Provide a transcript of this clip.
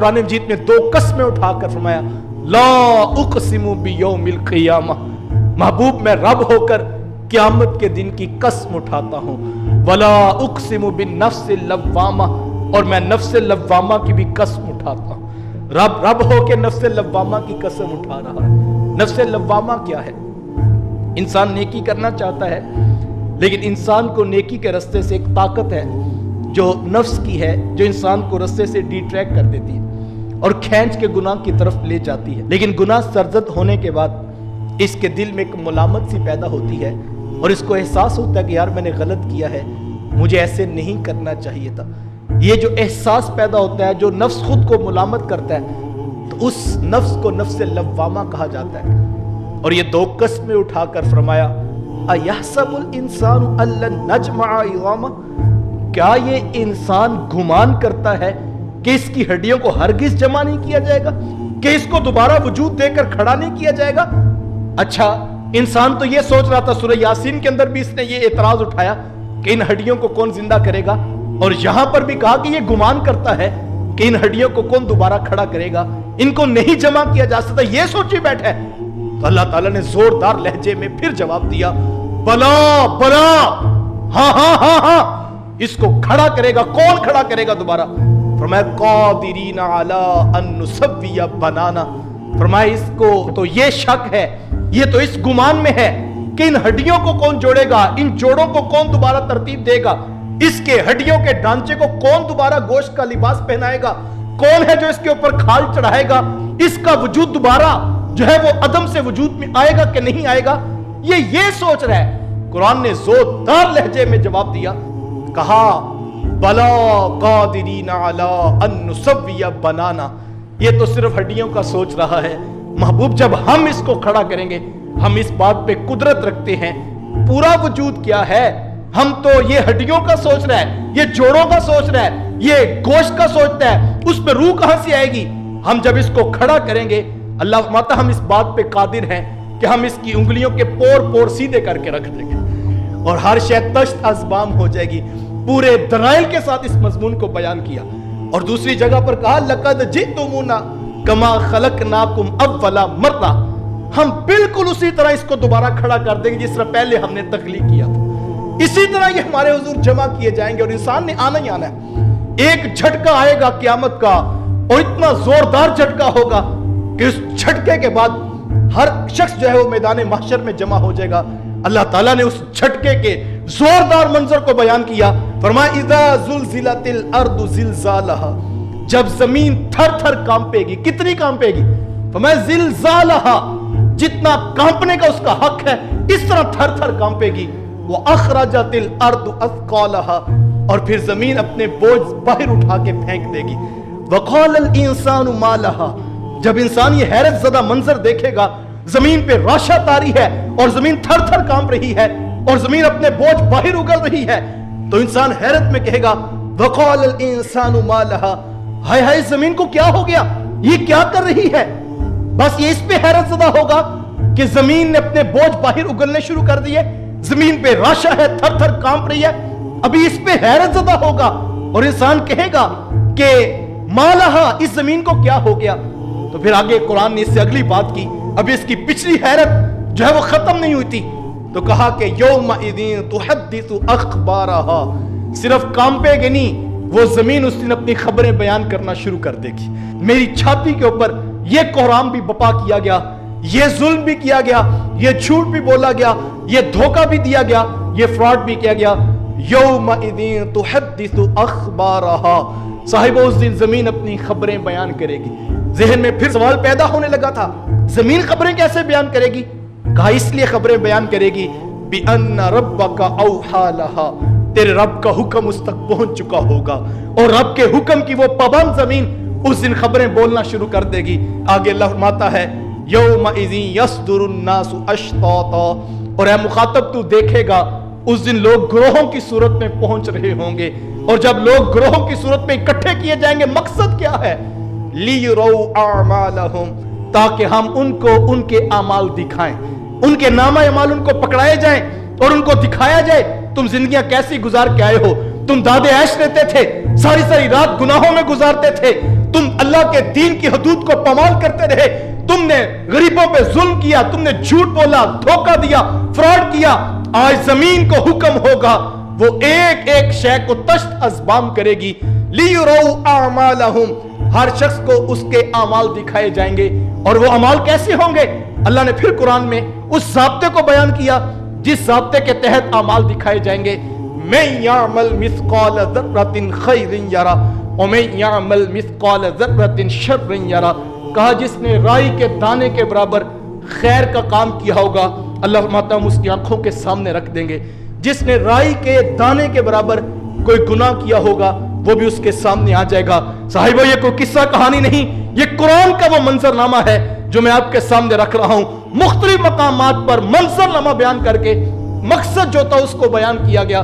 कुरान मजीद में 2 कस्में उठाकर फरमाया, ला उक़सिमु बियौमिल क़ियामा, महबूब मैं रब होकर क़यामत के दिन की कसम उठाता हूँ, वला उक़सिमु बिन्नफ्सिल लव्वामा, और मैं नफ्स लव्वामा की भी कसम उठाता हूँ। रब होकर नफ्स लव्वामा की कसम उठा रहा है। नफ्स लव्वामा क्या है? इंसान नेकी करना चाहता है, लेकिन इंसान को नेकी के रास्ते से एक ताकत है जो नफ्स की है, जो इंसान को रास्ते से डिट्रैक्ट कर देती है और खींच के गुनाह की तरफ ले जाती है। लेकिन गुनाह सरजद होने के बाद इसके दिल में एक मुलामत सी पैदा होती है और इसको एहसास होता है कि यार मैंने गलत किया है, मुझे ऐसे नहीं करना चाहिए था। ये जो एहसास पैदा होता है, जो नफ्स खुद को मुलामत करता है, तो उस नफ्स को नफ्स लव्वामा कहा जाता है। और ये 2 कस्में उठाकर फरमाया, अयहसबुल इंसानु अल्लन नजमअ इज़ामा, क्या ये इंसान गुमान करता है कि इसकी हड्डियों को हरगिज जमा नहीं किया जाएगा, कि इसको दोबारा वजूद देकर खड़ा नहीं किया जाएगा। अच्छा, इंसान तो ये सोच रहा था, सूरह यासीन के अंदर भी इसने ये एतराज उठाया कि इन हड्डियों को कौन जिंदा करेगा, और यहां पर भी कहा कि ये गुमान करता है कि इन हड्डियों को कौन दोबारा खड़ा करेगा, इनको नहीं जमा किया जा सकता, ये सोचे बैठा है। तो अल्लाह ताला ने जोरदार लहजे में फिर जवाब दिया, बला बला, हाँ हाँ हाँ हाँ, इसको खड़ा करेगा। कौन खड़ा करेगा दोबारा? फरमाया कादिरीना अला अन नुसव्विया बनाना, फरमाया इसको तो ये शक है, ये तो इस गुमान में है कि इन हड्डियों को कौन जोड़ेगा, इन जोड़ों को कौन दोबारा तरतीब देगा, इसके हड्डियों के ढांचे को कौन दोबारा गोश्त का लिबास पहनाएगा, कौन है जो इसके ऊपर खाल चढ़ाएगा, इसका वजूद दोबारा जो है वो अदम से वजूद में आएगा कि नहीं आएगा, ये सोच रहा है। कुरान ने जोरदार लहजे में जवाब दिया, कहा बला कादिरीना अला अन नुसव्विया बनाना, ये तो सिर्फ हड्डियों का सोच रहा है। महबूब जब हम इसको खड़ा करेंगे, हम इस बात पे कुदरत रखते हैं, पूरा वजूद क्या है, हम तो ये हड्डियों का सोच रहा है, ये जोड़ों का सोच रहा है, ये गोश्त का सोचता है, उस पर रूह कहां से आएगी। हम जब इसको खड़ा करेंगे, अल्लाह फरमाता हम इस बात पे कादिर हैं कि हम इसकी उंगलियों के पोर सीधे करके रख देंगे और हर शय तश्त अज़बाम हो जाएगी। पूरे दलाइल के साथ इस मजमून को बयान किया। और दूसरी जगह पर कहा, लक़द जितुमूना कमा खलक़नाकुम अव्वला मर्रा, हम बिल्कुल उसी तरह इसको दोबारा खड़ा कर देंगे जिस तरह पहले हमने तख्लीक किया था। इसी तरह ये हमारे हुजूर जमा किए जाएंगे और इंसान ने आना ही आना है। एक झटका आएगा क़यामत का, और इतना जोरदार झटका होगा कि उस झटके के बाद हर शख्स जो है वो मैदान महशर में जमा हो जाएगा। अल्लाह ताला ने उस झटके के जोरदार मंजर को बयान किया, फरमाया इज़ा ज़ुलज़िलतिल अर्दु ज़िलज़ालहा, जब जमीन थर थर कांपेगी। कितनी कांपेगी? फरमाया ज़िलज़ालहा, जितना कांपने का उसका हक है इस तरह थर थर कांपेगी। वो अखरजतिल अर्दु अस्क़ालहा, और फिर जमीन अपने बोझ बाहर उठा के फेंक देगी। वक़ालल इंसानु मा लहा, जब इंसान ये हैरत ज़दा मंजर देखेगा, जमीन पे राशा तारी है और जमीन थर थर कांप रही है और जमीन अपने बोझ बाहर उगल रही है, तो इंसान हैरत में कहेगा, वक़ालल इंसानु मा लहा, हाय हाय जमीन को क्या हो गया, ये क्या कर रही है। बस ये इस पे हैरत ज़दा होगा कि जमीन ने अपने बोझ बाहर उगलने शुरू कर दिए, जमीन पे राशा है, थर थर कांप रही है। अभी इस पे हैरत ज़दा होगा और इंसान कहेगा कि मालहा, इस जमीन को क्या हो गया। तो फिर आगे कुरान ने इससे अगली बात की, अभी इसकी पिछली हैरत जो है वो खत्म नहीं हुई थी, तो कहा कि यौमइज़िन तुहद्दिसु अख़बारहा, सिर्फ कांपेगी नहीं, वो जमीन उस दिन अपनी खबरें बयान करना शुरू कर देगी। मेरी छाती के ऊपर ये कोहराम भी बपा किया गया, ये जुल्म भी किया गया, ये झूठ भी बोला गया, ये धोखा भी दिया गया, ये फ्रॉड भी किया गया। यौमइज़िन तुहद्दिसु अख़बारहा, साहिब उस दिन जमीन अपनी खबरें बयान करेगी। ज़हन में फिर सवाल पैदा होने लगा था, जमीन खबरें कैसे बयान करेगी? कहा इसलिए खबरें बयान करेगी बिअन्ना रब्बका औहा लहा, तेरे रब का हुक्म उस तक पहुंच चुका होगा और रब के हुक्म की वो पाबंद जमीन उस दिन खबरें बोलना शुरू कर देगी। आगे अल्लाह फरमाता है, यौमइज़िन यस्दुरुन नासु अश्ताता, और ऐ मुखातब तू देखेगा उस दिन लोग ग्रोहों की सूरत में पहुंच रहे होंगे, और जब लोग ग्रोहों की सूरत में इकट्ठे किए जाएंगे, मकसद क्या है? लियुरौ अमालहुम, ताकि हम उनको उनके अमाल दिखाएं, उनके नामा अमाल उनको पकड़ाए जाएं और उनको दिखाया जाए तुम जिंदगियां कैसी गुजार के आए हो, तुम दादे ऐश रहते थे, सारी सारी रात गुनाहों में गुजारते थे, तुम अल्लाह के दीन की हदूद को पामाल करते रहे, तुमने गरीबों पे जुल्म किया, तुमने झूठ बोला, धोखा दिया, फ्रॉड किया। आज जमीन को हुक्म होगा, वो एक एक शय को तश्त अज़बाम करेगी। लियुरौ आमालहुम, हर शख्स को उसके अमाल दिखाए जाएंगे। और वो अमाल कैसे होंगे? अल्लाह ने फिर कुरान में उस ज़ाब्ते को बयान किया जिस ज़ाब्ते के तहत अमाल दिखाए जाएंगे। मैं यामल मिस्काल ज़र्रतिन खैरिन यरा और मैं यामल मिस्काल ज़र्रतिन शर्रिन यरा। कहा जिसने राई के दाने के बराबर खैर का काम किया होगा, अल्लाह फरमाता हम उसकी आंखों के सामने रख देंगे। जिसने राई के दाने के बराबर कोई गुनाह किया होगा, वो भी उसके सामने आ जाएगा। साहिबो, ये कोई किस्सा कहानी नहीं, ये कुरान का वो मंजरनामा है जो मैं आपके सामने रख रहा हूं। मुख्तलिफ मकामात पर मंजरनामा बयान करके मकसद जो था उसको बयान किया गया।